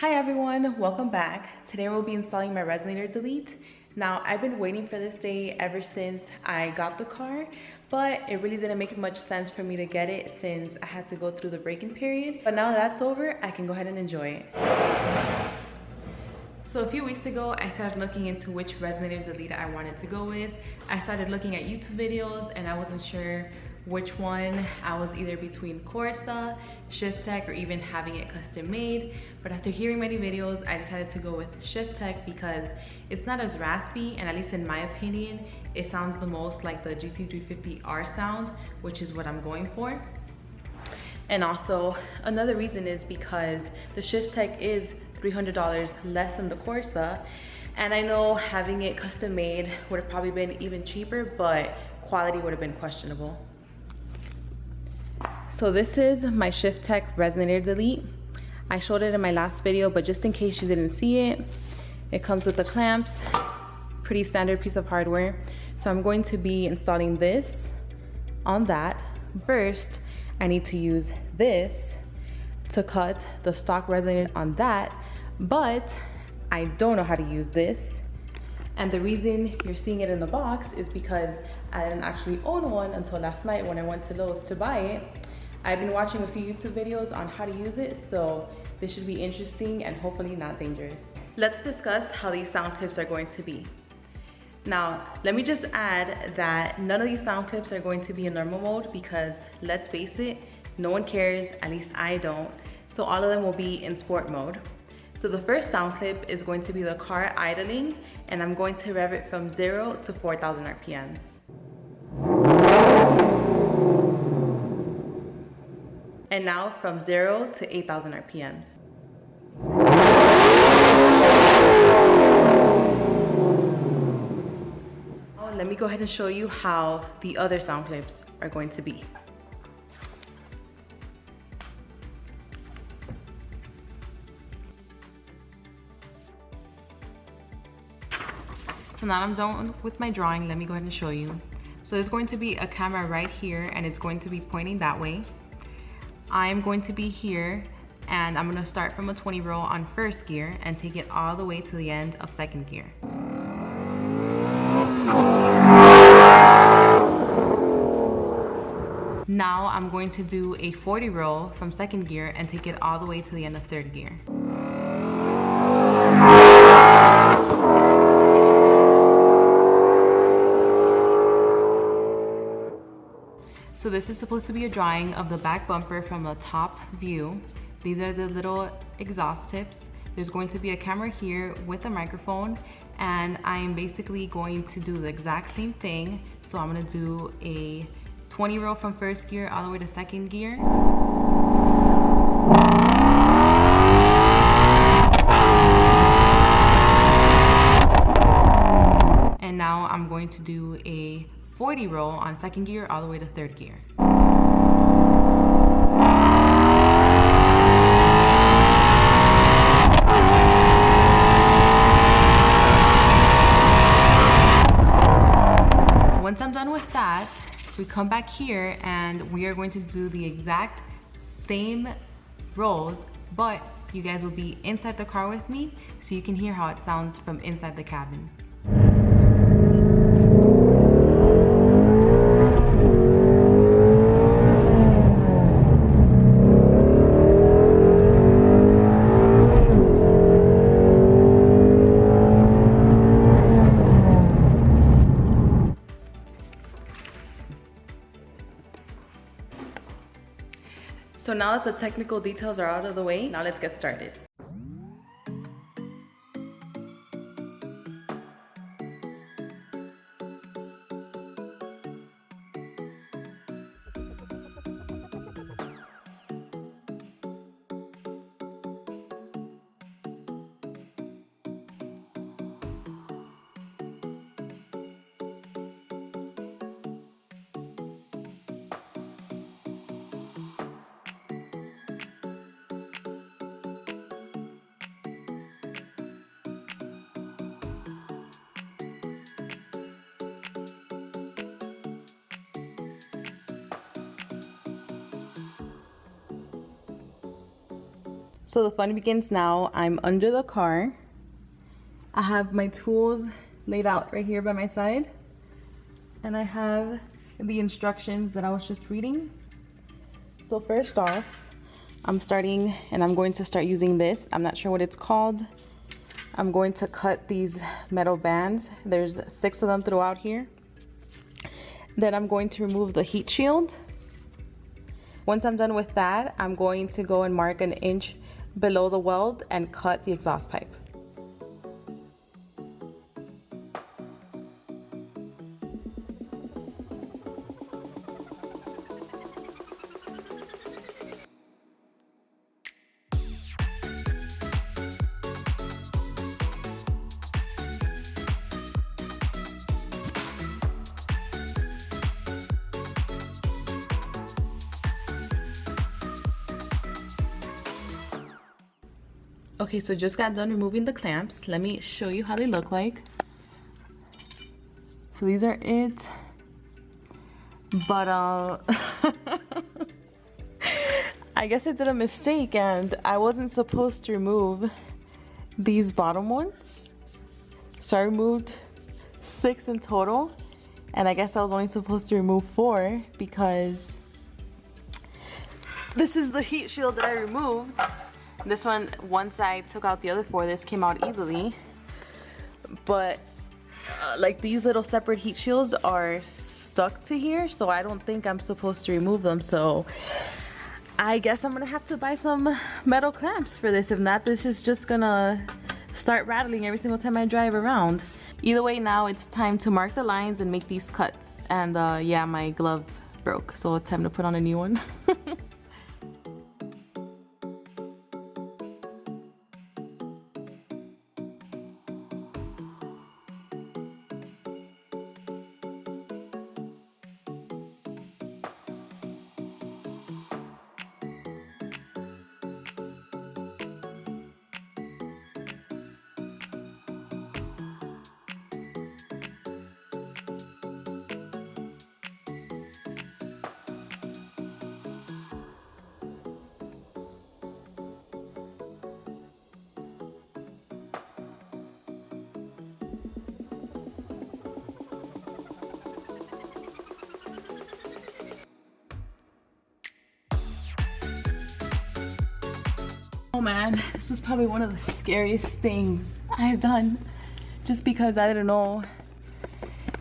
Hi everyone, welcome back. Today we'll be installing my Resonator Delete. Now I've been waiting for this day ever since I got the car, but it really didn't make much sense for me to get it since I had to go through the break-in period. But now that's over, I can go ahead and enjoy it. So a few weeks ago, I started looking into which Resonator Delete I wanted to go with. I started looking at YouTube videos and I wasn't sure which one. I was either between Corsa, SHIFTECK, or even having it custom made. But after hearing many videos, I decided to go with SHIFTECK because it's not as raspy, and at least in my opinion, it sounds the most like the GT350R sound, which is what I'm going for. And also, another reason is because the SHIFTECK is $300 less than the Corsa, and I know having it custom made would have probably been even cheaper, but quality would have been questionable. So this is my SHIFTECK Resonator Delete. I showed it in my last video, but just in case you didn't see it, it comes with the clamps, pretty standard piece of hardware. So I'm going to be installing this on that. First, I need to use this to cut the stock resonator on that, but I don't know how to use this. And the reason you're seeing it in the box is because I didn't actually own one until last night when I went to Lowe's to buy it. I've been watching a few YouTube videos on how to use it, so this should be interesting and hopefully not dangerous. Let's discuss how these sound clips are going to be. Now, let me just add that none of these sound clips are going to be in normal mode because, let's face it, no one cares, at least I don't. So all of them will be in sport mode. So the first sound clip is going to be the car idling, and I'm going to rev it from 0 to 4,000 RPMs. And now from 0 to 8,000 RPMs. Let me go ahead and show you how the other sound clips are going to be. So now I'm done with my drawing. Let me go ahead and show you. So there's going to be a camera right here and it's going to be pointing that way. I'm going to be here and I'm going to start from a 20 roll on first gear and take it all the way to the end of second gear. Now I'm going to do a 40 roll from second gear and take it all the way to the end of third gear. So this is supposed to be a drawing of the back bumper from the top view. These are the little exhaust tips. There's going to be a camera here with a microphone, and I am basically going to do the exact same thing. So I'm going to do a 20 roll from first gear all the way to second gear. And now I'm going to do a 40 roll on second gear all the way to third gear. Once I'm done with that, we come back here and we are going to do the exact same rolls, but you guys will be inside the car with me so you can hear how it sounds from inside the cabin. So now that the technical details are out of the way, now let's get started. So the fun begins now. I'm under the car. I have my tools laid out right here by my side. And I have the instructions that I was just reading. So first off, I'm going to start using this. I'm not sure what it's called. I'm going to cut these metal bands. There's 6 of them throughout here. Then I'm going to remove the heat shield. Once I'm done with that, I'm going to go and mark an inch below the weld and cut the exhaust pipe. Okay, so just got done removing the clamps. Let me show you how they look like. So these are it. But I guess I did a mistake and I wasn't supposed to remove these bottom ones. So I removed 6 in total. And I guess I was only supposed to remove 4 because this is the heat shield that I removed. This one, once I took out the other 4, this came out easily. But like these little separate heat shields are stuck to here, so I don't think I'm supposed to remove them. So I guess I'm gonna have to buy some metal clamps for this. If not, this is just gonna start rattling every single time I drive around. Either way, now it's time to mark the lines and make these cuts. And yeah, my glove broke, so it's time to put on a new one. Oh man, this was probably one of the scariest things I've done, just because I didn't know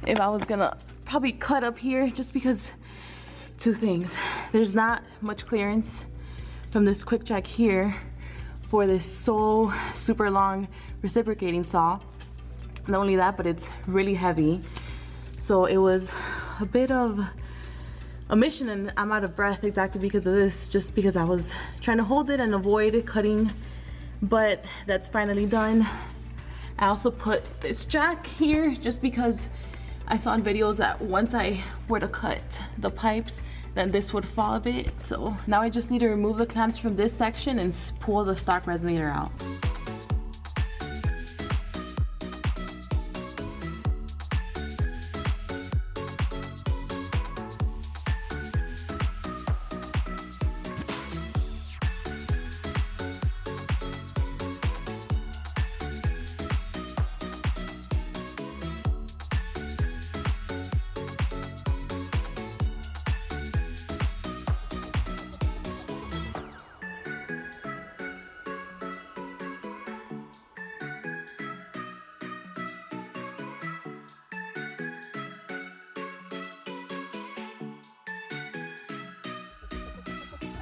if I was gonna probably cut up here, just because 2 things. There's not much clearance from this quick jack here for this super long reciprocating saw. Not only that, but it's really heavy. So it was a bit of a mission, and I'm out of breath exactly because of this, just because I was trying to hold it and avoid cutting, but that's finally done. I also put this jack here just because I saw in videos that once I were to cut the pipes, then this would fall a bit. So now I just need to remove the clamps from this section and pull the stock resonator out.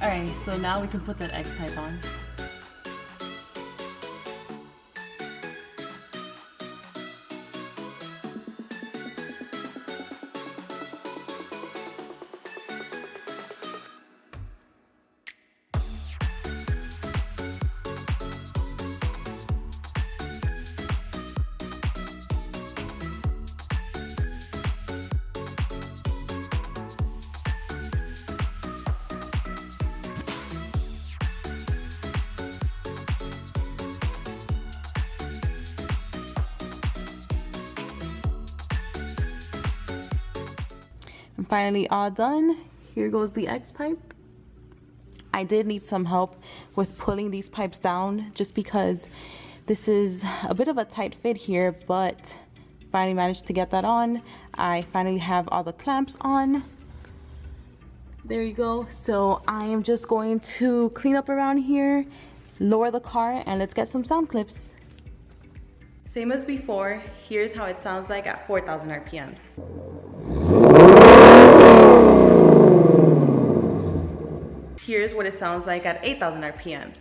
Alright, so now we can put that X pipe on. I'm finally all done. Here goes the X pipe. I did need some help with pulling these pipes down just because this is a bit of a tight fit here, but finally managed to get that on. I finally have all the clamps on. There you go. So I am just going to clean up around here, lower the car, and let's get some sound clips. Same as before, here's how it sounds like at 4,000 RPMs. Here's what it sounds like at 8,000 RPMs.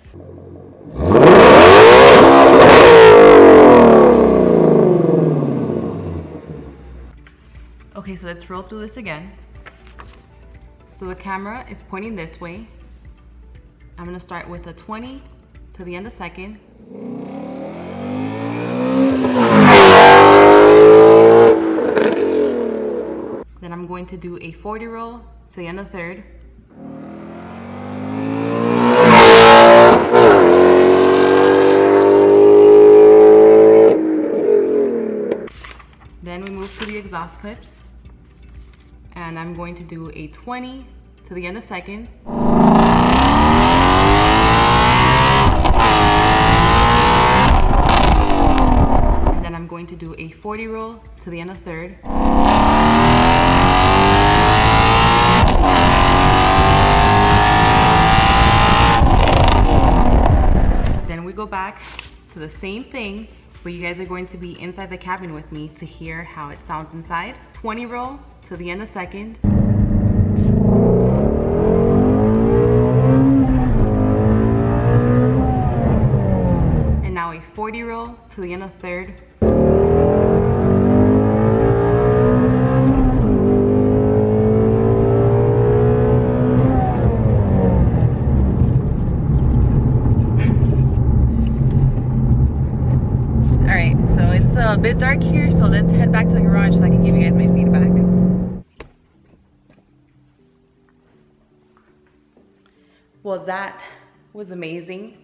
Okay, so let's roll through this again. So the camera is pointing this way. I'm gonna start with a 20 to the end of second. Then I'm going to do a 40 roll to the end of third. Then we move to the exhaust clips. And I'm going to do a 20 to the end of second. And then I'm going to do a 40 roll to the end of third. Then we go back to the same thing, but you guys are going to be inside the cabin with me to hear how it sounds inside. 20 roll to the end of second. And now a 40 roll to the end of third. Alright, so it's a bit dark here, so let's head back to the garage so I can give you guys my feedback. Well, that was amazing.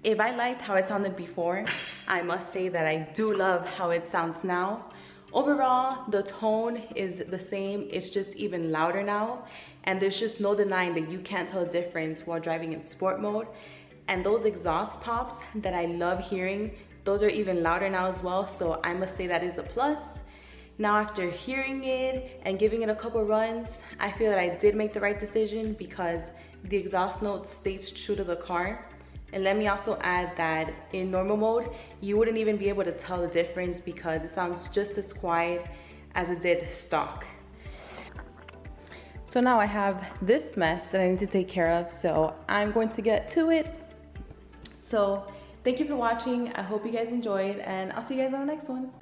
If I liked how it sounded before, I must say that I do love how it sounds now. Overall, the tone is the same, it's just even louder now, and there's just no denying that you can't tell a difference while driving in sport mode. And those exhaust pops that I love hearing, those are even louder now as well, so I must say that is a plus. Now after hearing it and giving it a couple runs, I feel that I did make the right decision because the exhaust note stays true to the car. And let me also add that in normal mode, you wouldn't even be able to tell the difference because it sounds just as quiet as it did stock. So now I have this mess that I need to take care of, so I'm going to get to it. So thank you for watching. I hope you guys enjoyed, and I'll see you guys on the next one.